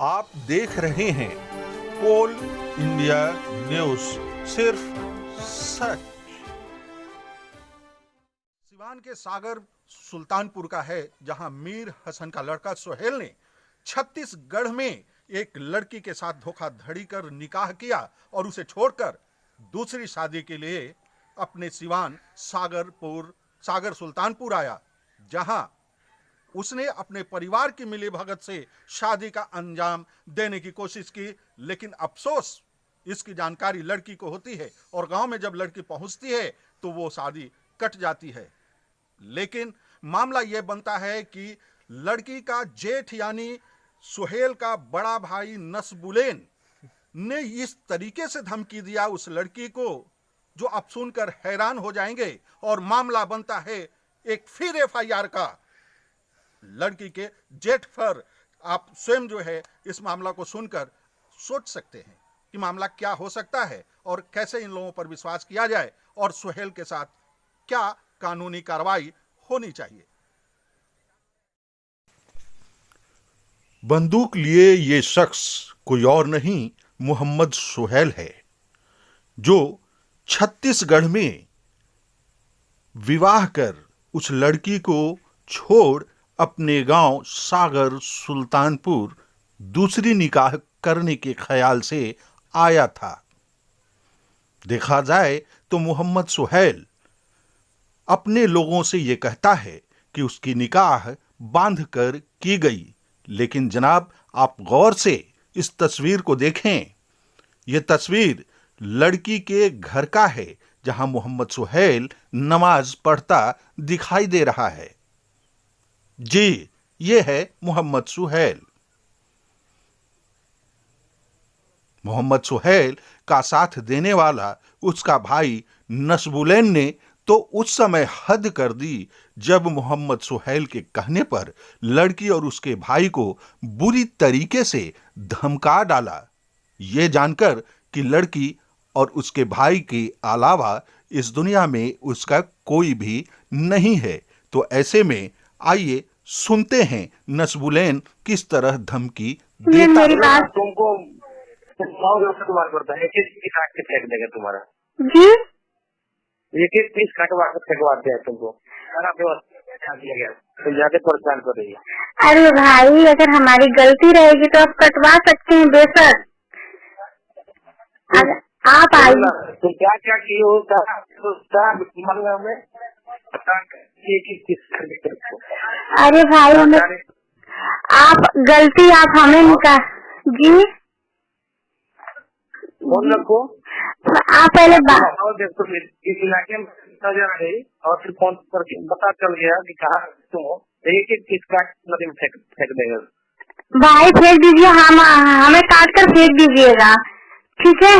आप देख रहे हैं पोल इंडिया न्यूज, सिर्फ सच। सिवान के सागर सुल्तानपुर का है, जहां मीर हसन का लड़का सोहेल ने छत्तीसगढ़ में एक लड़की के साथ धोखाधड़ी कर निकाह किया और उसे छोड़कर दूसरी शादी के लिए अपने सिवान सागर सुल्तानपुर आया, जहां उसने अपने परिवार की मिलीभगत से शादी का अंजाम देने की कोशिश की। लेकिन अफसोस, इसकी जानकारी लड़की को होती है और गांव में जब लड़की पहुंचती है तो वो शादी कट जाती है। लेकिन मामला यह बनता है कि लड़की का जेठ यानी सोहेल का बड़ा भाई नसबुलेन ने इस तरीके से धमकी दिया उस लड़की को, जो आप सुनकर हैरान हो जाएंगे। और मामला बनता है एक फिर एफआईआर का लड़की के जेठ पर। आप स्वयं जो है इस मामला को सुनकर सोच सकते हैं कि मामला क्या हो सकता है और कैसे इन लोगों पर विश्वास किया जाए और सोहेल के साथ क्या कानूनी कार्रवाई होनी चाहिए। बंदूक लिए ये शख्स कोई और नहीं, मोहम्मद सोहेल है, जो छत्तीसगढ़ में विवाह कर उस लड़की को छोड़ अपने गांव सागर सुल्तानपुर दूसरी निकाह करने के ख्याल से आया था। देखा जाए तो मोहम्मद सोहेल अपने लोगों से यह कहता है कि उसकी निकाह बांधकर की गई, लेकिन जनाब आप गौर से इस तस्वीर को देखें। यह तस्वीर लड़की के घर का है, जहां मोहम्मद सोहेल नमाज पढ़ता दिखाई दे रहा है। जी, ये है मोहम्मद सोहेल। मोहम्मद सोहेल का साथ देने वाला उसका भाई नसबुलेन ने तो उस समय हद कर दी, जब मोहम्मद सोहेल के कहने पर लड़की और उसके भाई को बुरी तरीके से धमका डाला, ये जानकर कि लड़की और उसके भाई के अलावा इस दुनिया में उसका कोई भी नहीं है। तो ऐसे में आइए सुनते हैं नसबुलेन किस तरह धमकी देता है। तुमको तुम्हारा करता है, एक पीस काट के फेंक देगा तुम्हारा जी, एक पीस कटवा के फेंकवा दिया तुमको। दिया गया तो ज्यादा परेशान कर रही है। अरे भाई, अगर हमारी गलती रहेगी तो आप कटवा सकते हैं बेशक। अगर आप आइए तो क्या क्या किए होता में अरे भाई, आप गलती आप हमें निकाल जी। फोन रखो, आप पहले इस इलाके में नजर आई और फिर फोन करके पता चल गया कि कहाँ तुम हो, एक एक पीस काट नदी में फेंक देगा। भाई फेंक दीजिए, हमें काट कर फेंक दीजिएगा, ठीक है।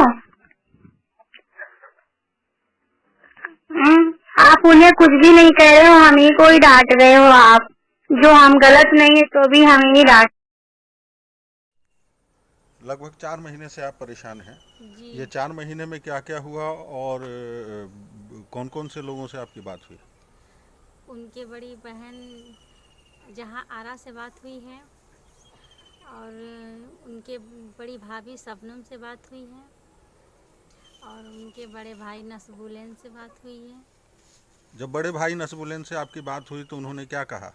आप उन्हें कुछ भी नहीं कह रहे हो, हम ही को ही डांट रहे हो आप, जो हम गलत नहीं है तो भी हम ही डांट। लगभग 4 महीने से आप परेशान हैं। जी। ये 4 महीने में क्या क्या हुआ और कौन कौन से लोगों से आपकी बात हुई? उनके बड़ी बहन जहाँ आरा से बात हुई है और उनके बड़ी भाभी शबनम से बात हुई है और उनके बड़े भाई नसबुलेन से बात हुई है। जब बड़े भाई नसबुलेन से आपकी बात हुई तो उन्होंने क्या कहा?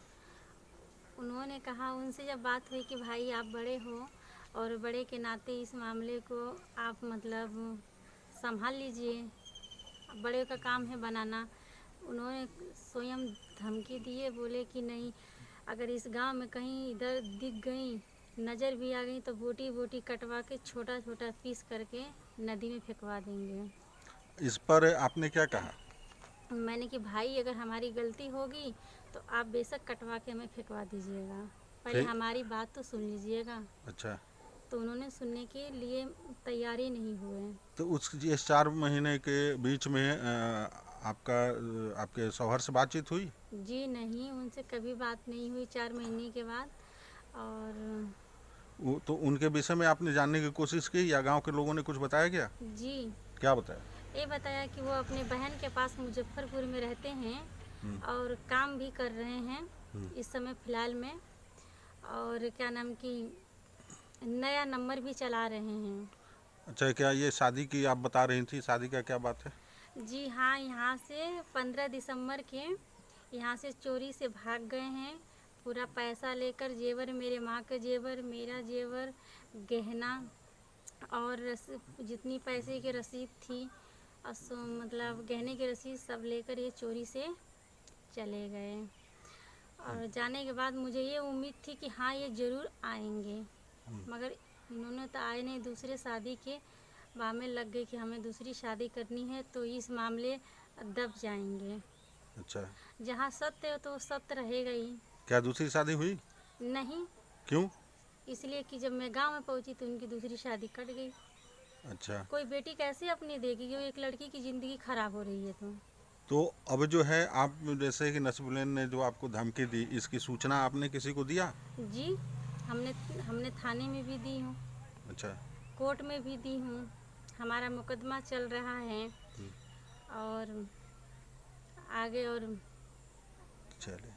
उन्होंने कहा, उनसे जब बात हुई कि भाई आप बड़े हो और बड़े के नाते इस मामले को आप मतलब संभाल लीजिए, बड़े का काम है बनाना। उन्होंने स्वयं धमकी दिए, बोले कि नहीं, अगर इस गांव में कहीं इधर दिख गई, नज़र भी आ गई तो बोटी बोटी कटवा के छोटा छोटा पीस करके नदी में फेंकवा देंगे। इस पर आपने क्या कहा? मैंने कि भाई अगर हमारी गलती होगी तो आप बेशक कटवा के हमें फेंकवा दीजिएगा, पहले हमारी बात तो सुन लीजिएगा। अच्छा। तो उन्होंने सुनने के लिए तैयारी नहीं हुए। तो इस 4 महीने के बीच में आपके शौहर से बातचीत हुई? जी नहीं, उनसे कभी बात नहीं हुई 4 महीने के बाद। और तो उनके विषय में आपने जानने की कोशिश की या गांव के लोगों ने कुछ बताया क्या? जी, क्या बताया? ये बताया कि वो अपने बहन के पास मुजफ्फरपुर में रहते हैं और काम भी कर रहे हैं इस समय फ़िलहाल में। और क्या नाम की नया नंबर भी चला रहे हैं। अच्छा, क्या ये शादी की आप बता रही थी, शादी का क्या बात है? जी हाँ, यहाँ से 15 दिसंबर के यहाँ से चोरी से भाग गए हैं। पूरा पैसा लेकर, जेवर, मेरे माँ का जेवर, मेरा जेवर, गहना और जितनी पैसे की रसीद थी, मतलब गहने की रसीद सब लेकर ये चोरी से चले गए। और जाने के बाद मुझे ये उम्मीद थी कि हाँ ये ज़रूर आएंगे, मगर इन्होंने तो आए नहीं। दूसरे शादी के बामे लग गए कि हमें दूसरी शादी करनी है, तो इस मामले दब जाएंगे। अच्छा, जहाँ सत्य है तो वो सत्य रहेगा ही। क्या दूसरी शादी हुई? नहीं, क्यों? इसलिए कि जब मैं गांव में पहुंची तो उनकी दूसरी शादी कट गई। अच्छा, कोई बेटी कैसे अपनी देगी, जो एक लड़की की ज़िंदगी खराब हो रही है। तो अब जो है, आप जैसे कि नसीबुल्लाह ने जो आपको धमकी दी, इसकी सूचना आपने किसी को दिया? जी, हमने थाने में भी दी हूँ, अच्छा, कोर्ट में भी दी हूँ। हमारा मुकदमा चल रहा है और आगे और चलिए।